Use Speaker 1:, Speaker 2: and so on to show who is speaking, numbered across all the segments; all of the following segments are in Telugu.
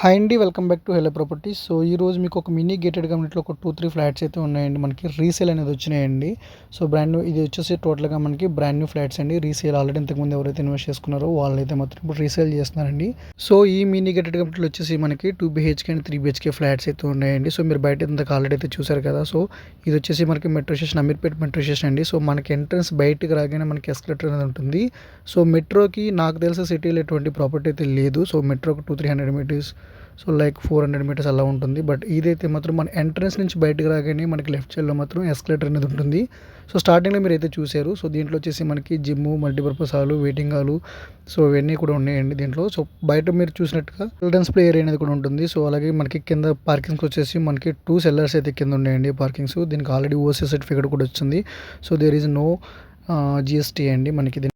Speaker 1: హాయ్ అండి. Welcome back to hello properties. So, ఈరోజు మీకు ఒక మినీ గేటెడ్ కమ్యూనిటీలో ఒక 2, 3 ఫ్లాట్స్ అయితే ఉన్నాయండి. మనకి రీసేల్ అనేది వచ్చినాయండి. సో, బ్రాండ్ న్యూ ఇది వచ్చేసి టోటల్‌గా మనకి బ్రాండ్ న్యూ ఫ్లాట్స్ అండి. రీసేల్ ఆల్రెడీ ఇంతకుముందు ఎవరైతే ఇన్వెస్ట్ చేసుకున్నారో వాళ్ళైతే మాత్రం ఇప్పుడు రీసేల్ చేస్తున్నారండి. సో, ఈ మినీ గేటెడ్ కమ్యూనిటీలో వచ్చేసి మనకి 2 బీహెచ్‌కే అండ్ 3 బీహెచ్‌కే ఫ్లాట్స్ అయితే ఉన్నాయండి. సో, మీరు బయట ఇందాక ఆల్రెడీ అయితే చూసారు కదా! సో, ఇది వచ్చేసి మనకి metro station Ameerpet metro station అండి. సో, మనకి ఎంట్రన్స్ బయటికి రాగానే మనకి ఎస్కలేటర్ అనేది ఉంటుంది. సో, మెట్రోకి నాకు తెలిసి సిటీలో ఎటువంటి ప్రాపర్టీ అయితే లేదు. సో, మెట్రోకి 200, 300 మీటర్స్ సో, లైక్ 400 మీటర్స్ అలా ఉంటుంది. బట్ ఇదైతే మాత్రం మన ఎంట్రన్స్ నుంచి బయటకి రాగానే మనకి లెఫ్ట్ సైడ్‌లో మాత్రం ఎస్కలేటర్ అనేది ఉంటుంది. సో, స్టార్టింగ్‌లో మీరైతే చూసారు. సో, దీంట్లో వచ్చేసి మనకి gym, multipurpose hall, waiting hall so, ఇవన్నీ కూడా ఉన్నాయండి దీంట్లో. సో, బయట మీరు చూసినట్టుగా చిల్డ్రన్స్ ప్లే ఏరియా అనేది కూడా ఉంటుంది. సో, అలాగే మనకి కింద పార్కింగ్స్ వచ్చేసి మనకి 2 సెల్లర్స్ అయితే కింద ఉన్నాయండి పార్కింగ్స్. దీనికి ఆల్రెడీ ఓసీ సర్టిఫికేట్ కూడా వచ్చింది. So, there is no GST అండి మనకి.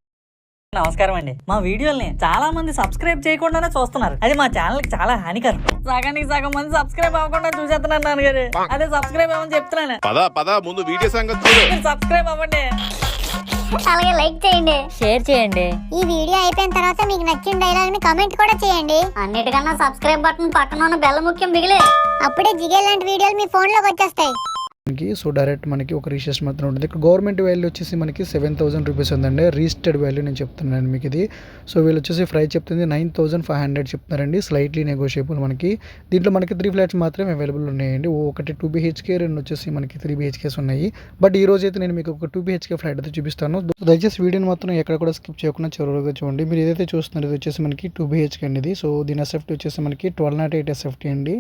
Speaker 2: నమస్కారం అండి. మా వీడియోల్ని చాలా మంది సబ్స్క్రైబ్ చేయకుండానే చూస్తున్నారు. అది మా ఛానల్ కి చాలా హానికరం. సగానికి సగం మంది సబ్స్క్రైబ్ అవ్వకుండా చూసేస్తున్నారు నాన్నగారు. అదే సబ్స్క్రైబ్ అవ్వని చెప్తున్నాను.
Speaker 3: పద ముందు వీడియో సంగతి
Speaker 2: సబ్స్క్రైబ్ అవ్వండి.
Speaker 4: అలాగే లైక్ చేయండి,
Speaker 5: షేర్ చేయండి.
Speaker 4: ఈ వీడియో అయిపోయిన తర్వాత మీకు నచ్చిన డైలాగ్ ని కామెంట్ కూడా చేయండి. అన్నిటికన్నా సబ్స్క్రైబ్ బటన్ పక్కన ఉన్న బెల్ ముఖ్యం బిగిలే. అప్పుడే జిగే లాంటి వీడియోలు మీ ఫోన్ లోకి వచ్చేస్తాయి.
Speaker 1: సో, డైరెక్ట్ మనకి ఒక రిజిస్ట్రేషన్ మాత్రం ఉంటుంది. ఇక్కడ గవర్నమెంట్ వాల్యూ వచ్చేసి మనకి 7,000 రూపీస్ ఉందండి. రిజిస్టర్డ్ వాల్యూ నేను చెప్తున్నాను మీకు ఇది. సో, వీళ్ళు వచ్చేసి ప్రైస్ చెప్తుంది 9,500 చెప్తున్నారండి. స్లైట్లీ నెగోషియబుల్ మనకి. దీంట్లో మనకి 3 ఫ్లాట్స్ మాత్రమే అవైలబుల్ ఉన్నాయండి. ఒకటి 2 బీహెచ్కే, 2 వచ్చేసి మనకి 3 బీహెచ్కేస్ ఉన్నాయి. బట్ ఈ రోజు అయితే నేను మీకు ఒక 2 బీహెచ్కే ఫ్లాట్ అయితే చూపిస్తాను. దయచేసి వీడియోని మాత్రం ఎక్కడ కూడా స్కిప్ చేయకుండా చివరిగా చూడండి. మీరు ఏదైతే చూస్తున్నారో ఇది వచ్చేసి మనకి 2 బీహెచ్కే అండి ఇది. సో, దీని ఎస్ఎఫ్టీ వచ్చేసి మనకి 1208 ఎస్ఎఫ్టీ అండి.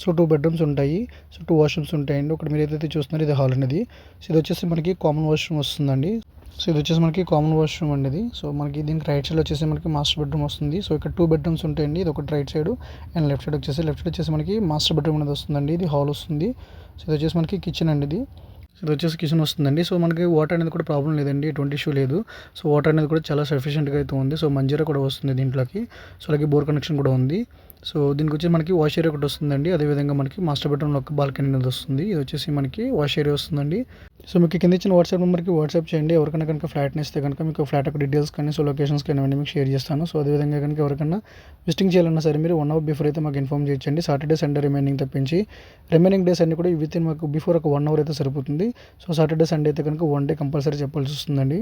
Speaker 1: సో, 2 బెడ్రూమ్స్ ఉంటాయి. సో, 2 వాష్రూమ్స్ ఉంటాయండి. ఒకటి మీరు ఏదైతే చూస్తున్నారో ఇది హాల్ అనేది. సో, ఇది వచ్చేసి మనకి కామన్ వాష్రూమ్ వస్తుందండి. సో, ఇది వచ్చేసి మనకి కామన్ వాష్రూమ్ అండి ఇది. సో, మనకి దీనికి రైట్ సైడ్ వచ్చేసి మనకి మాస్టర్ బెడ్రూమ్ వస్తుంది. సో, ఇక్కడ 2 బెడ్రూమ్స్ ఉంటాయండి. ఇది ఒకటి right side and left side వచ్చేసి మనకి మాస్టర్ బెడ్రూమ్ అనేది వస్తుందండి. ఇది హాల్ వస్తుంది. సో, ఇది వచ్చేసి మనకి కిచెన్ అండి ఇది. సో, ఇది వచ్చేసి కిచెన్ వస్తుందండి. సో, మనకి వాటర్ అనేది కూడా ప్రాబ్లం లేదండి. ఎటువంటి ఇష్యూ లేదు. సో, వాటర్ అనేది కూడా చాలా సఫిషియెంట్గా అయితే ఉంది. సో, మంజీరా కూడా వస్తుంది దీంట్లోకి. సో, అలాగే బోర్ కనెక్షన్ కూడా ఉంది. సో, దీనికి వచ్చి మనకి వాష్ ఏరియా ఒకటి వస్తుందండి. అదేవిధంగా మనకి మాస్టర్ బెడ్రూమ్లో ఒక బాల్కనీ అనేది వస్తుంది. ఇది వచ్చేసి మనకి వాష్ ఏరియా వస్తుందండి. సో, మీకు కింద ఇచ్చిన వాట్సాప్ నెంబర్కి వాట్సాప్ చేయండి. ఎవరికైనా కనుక ఫ్లాట్ని ఇస్తే కనుక మీకు ఫ్లాట్ యొక్క డీటెయిల్స్ కానీ సో లొకేషన్స్ కానీ అవన్నీ మీకు షేర్ చేస్తాను. సో, అదేవిధంగా కనుక ఎవరికైనా విజిటింగ్ చేయాలన్నా సరే మీరు 1 అవర్ బిఫోర్ అయితే మాకు ఇన్ఫామ్ చేయొచ్చండి. సాటర్డే సండే రిమైనింగ్ తప్పించి రిమైనింగ్ డేస్ అన్ని కూడా విత్ ఇన్ మాకు బిఫోర్ ఒక 1 అవర్ అయితే సరిపోతుంది. సో, సాటర్డే సండే అయితే కనుక 1 డే కంపల్సరీ చెప్పాల్సి వస్తుందండి.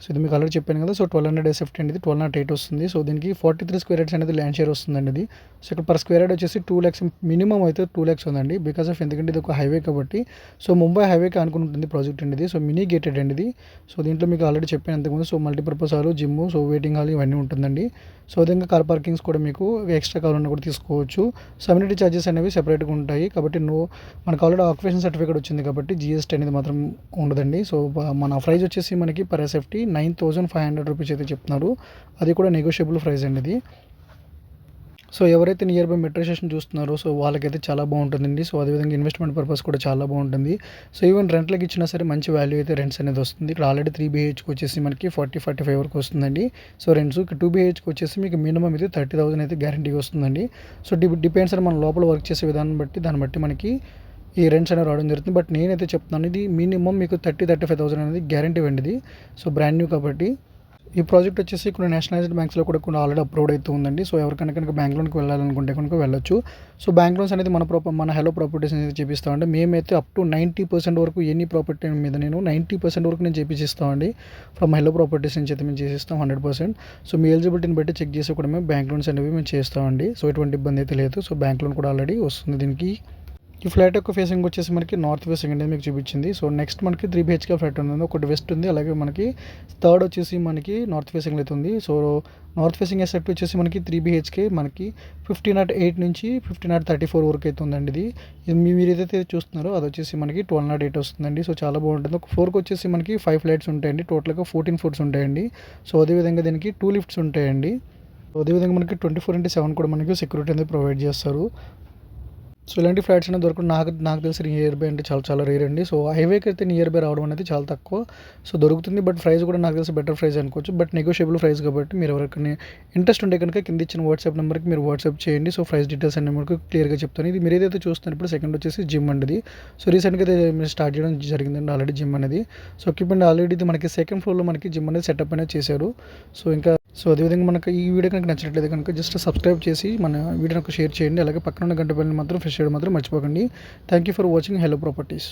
Speaker 1: సో, ఇది మీకు ఆల్రెడీ చెప్పాను కదా. సో, 1200 ఎస్ఎఫ్టీ అండి ఇది 1208 వస్తుంది. సో, దీనికి 43 స్క్వేర్ యార్డ్స్ అనేది ల్యాండ్ షేర్ వస్తుందండి ఇది. సో, ఇక్కడ పర్ స్క్వేర్ యార్డ్ వచ్చేసి 2 lakhs మినిమం అయితే 2 lakhs ఉందండి. బికాస్ ఆఫ్ ఎందుకంటే ఇది ఒక హైవే కాబట్టి. సో, ముంబై హైవేకి అనుకుని ఉంటుంది ప్రాజెక్ట్ అండి ఇది. సో, మినీ గేటెడ్ అండి ఇది. సో, దీంట్లో మీకు ఆల్రెడీ చెప్పాను అంతకుముందు. So, multipurpose hall, gym, so waiting hall ఇవన్నీ ఉంటుందండి. సో, అదేవిధంగా కార్ పార్కింగ్స్ కూడా మీకు ఎక్స్ట్రా కావాలన్నా కూడా తీసుకోవచ్చు. సో, కమ్యూనిటీ ఛార్జెస్ అనేవి సెపరేట్గా ఉంటాయి కాబట్టి మనకు ఆల్రెడీ ఆక్యుపేషన్ సర్టిఫికేట్ వచ్చింది కాబట్టి జీఎస్టీ అనేది మాత్రం ఉండదండి. సో, మన ప్రైస్ వచ్చేసి మనకి పర్ ఎస్ఎఫ్టీ 9,500 రూపీస్ అయితే చెప్తున్నారు. అది కూడా నెగోషియబుల్ ప్రైస్ అండి ఇది. సో, ఎవరైతే నియర్ బై మెట్రో స్టేషన్ చూస్తున్నారో సో వాళ్ళకైతే చాలా బాగుంటుందండి. సో, అదేవిధంగా ఇన్వెస్ట్మెంట్ పర్పస్ కూడా చాలా బాగుంటుంది. సో, ఈవెన్ రెంట్లకి ఇచ్చినా సరే మంచి వాల్యూ అయితే రెంట్స్ అనేది వస్తుంది. ఇక్కడ ఆల్రెడీ 3 బీహెచ్కి వచ్చేసి మనకి 40-45 వరకు వస్తుందండి. సో, రెంట్స్ 2 బీహెచ్కి వచ్చేసి మీకు మినిమం ఇది 30,000 అయితే గ్యారంటీగా వస్తుందండి. సో, డిపెండ్స్ అని మన లోపల వర్క్ చేసే విధానం బట్టి దాన్ని బట్టి మనకి ఈ రెంట్స్ అనేవి రావడం జరుగుతుంది. బట్ నేనైతే చెప్తున్నాను ఇది మినిమం మీకు 30-35,000 అనేది గ్యారంటీ అండి ఇది. సో, బ్రాండ్ న్యూ కాబట్టి ఈ ప్రాజెక్ట్ వచ్చేసి కొన్ని నేషనలైజ్డ్ బ్యాంక్స్లో కూడా ఆల్రెడీ అప్రూవ్డ్ అయితే ఉందండి. సో, ఎవరికైనా కనుక బ్యాంక్ లోన్కి వెళ్ళాలనుకుంటే కనుక వెళ్ళొచ్చు. సో, బ్యాంక్ లోన్స్ అనేది మన హెలో ప్రాపర్టీస్ అనేది చేపిస్తామండి. మేమైతే అప్ టు 90% వరకు ఎనీ ప్రాపర్టీ మీద నేను 90% వరకు నేను చేపిస్తామండి. ఫ్రమ్ హెలో ప్రాపర్టీస్ నుంచి అయితే మేము చేసిస్తాం 100%. సో, మీ ఎలిజిబిలిటీని బట్టి చెక్ చేసి కూడా మేము బ్యాంక్ లోన్స్ అనేవి మేము చేస్తామండి. సో, ఎటువంటి ఇబ్బంది అయితే లేదు. సో, బ్యాంక్ లోన్ కూడా ఆల్రెడీ వస్తుంది దీనికి. ఈ ఫ్లాట్ యొక్క ఫేసింగ్ వచ్చేసి మనకి నార్త్ ఫేసింగ్ అనేది మీకు చూపించింది. సో, నెక్స్ట్ మనకి 3 బీహెచ్కే ఫ్లాట్ ఉంది. ఒకటి వెస్ట్ ఉంది. అలాగే మనకి థర్డ్ వచ్చేసి మనకి నార్త్ ఫేసింగ్ అయితే ఉంది. సో, నార్త్ ఫేసింగ్ ఎస్ఎఫ్టీ వచ్చేసి మనకి 3 బీహెచ్కే మనకి 1508 నుంచి 1534 వరకు అయితే ఉందండి ఇది. మీరు ఏదైతే చూస్తున్నారో అది వచ్చేసి మనకి 1208 వస్తుందండి. సో, చాలా బాగుంటుంది. ఒక ఫ్లోర్కి వచ్చేసి మనకి 5 ఫ్లాట్స్ ఉంటాయండి. టోటల్గా 14 ఫ్లోర్స్ ఉంటాయండి. సో, అదేవిధంగా దీనికి 2 లిఫ్ట్స్ ఉంటాయండి. సో, అదేవిధంగా మనకి 24/7 కూడా మనకి సెక్యూరిటీ అనేది ప్రొవైడ్ చేస్తారు. సో ఇలాంటి ఫ్లాట్స్ అనేది దొరకడం నాకు తెలిసి నియర్ బై అంటే చాలా రేర్ అండి. సో హైవేకి అయితే నియర్ బై రావడం అనేది చాలా తక్కువ. సో దొరుకుతుంది, బట్ ప్రైస్ కూడా నాకు తెలిసి బెటర్ ప్రైస్ అనుకోవచ్చు. బట్ నెగోషియబుల్ ప్రైస్ కాబట్టి మీరు ఎవరికైనా ఇంట్రెస్ట్ ఉంటే కనుక కింద ఇచ్చిన వాట్సాప్ నెంబర్కి మీరు వాట్సాప్ చేయండి. సో ప్రైస్ డీటెయిల్స్ అన్ని మనకు క్లియర్గా చెప్తాను. ఇది మీరు ఏదైతే చూస్తున్నారు ఇప్పుడు సెకండ్ వచ్చేసి జిమ్ అండి. సో రీసెంట్గా అయితే మీరు స్టార్ట్ చేయడం జరిగిందండి ఆల్రెడీ జిమ్ అనేది. సో ఎక్విప్మెంట్ ఆల్రెడీ ఇది మనకి సెకండ్ ఫ్లోర్లో మనకి జిమ్ అనేది సెటప్ అనేది చేశారు. సో అదేవిధంగా మనకు ఈ వీడియో కనుక నచ్చినట్లయితే కనుక జస్ట్ సబ్స్క్రైబ్ చేసి మన వీడియోని షేర్ చేయండి. అలాగే పక్కన ఉన్న గంట బెల్ని మాత్రం ప్రెస్ చేయడం మాత్రం మర్చిపోకండి. Thank you for watching hello properties.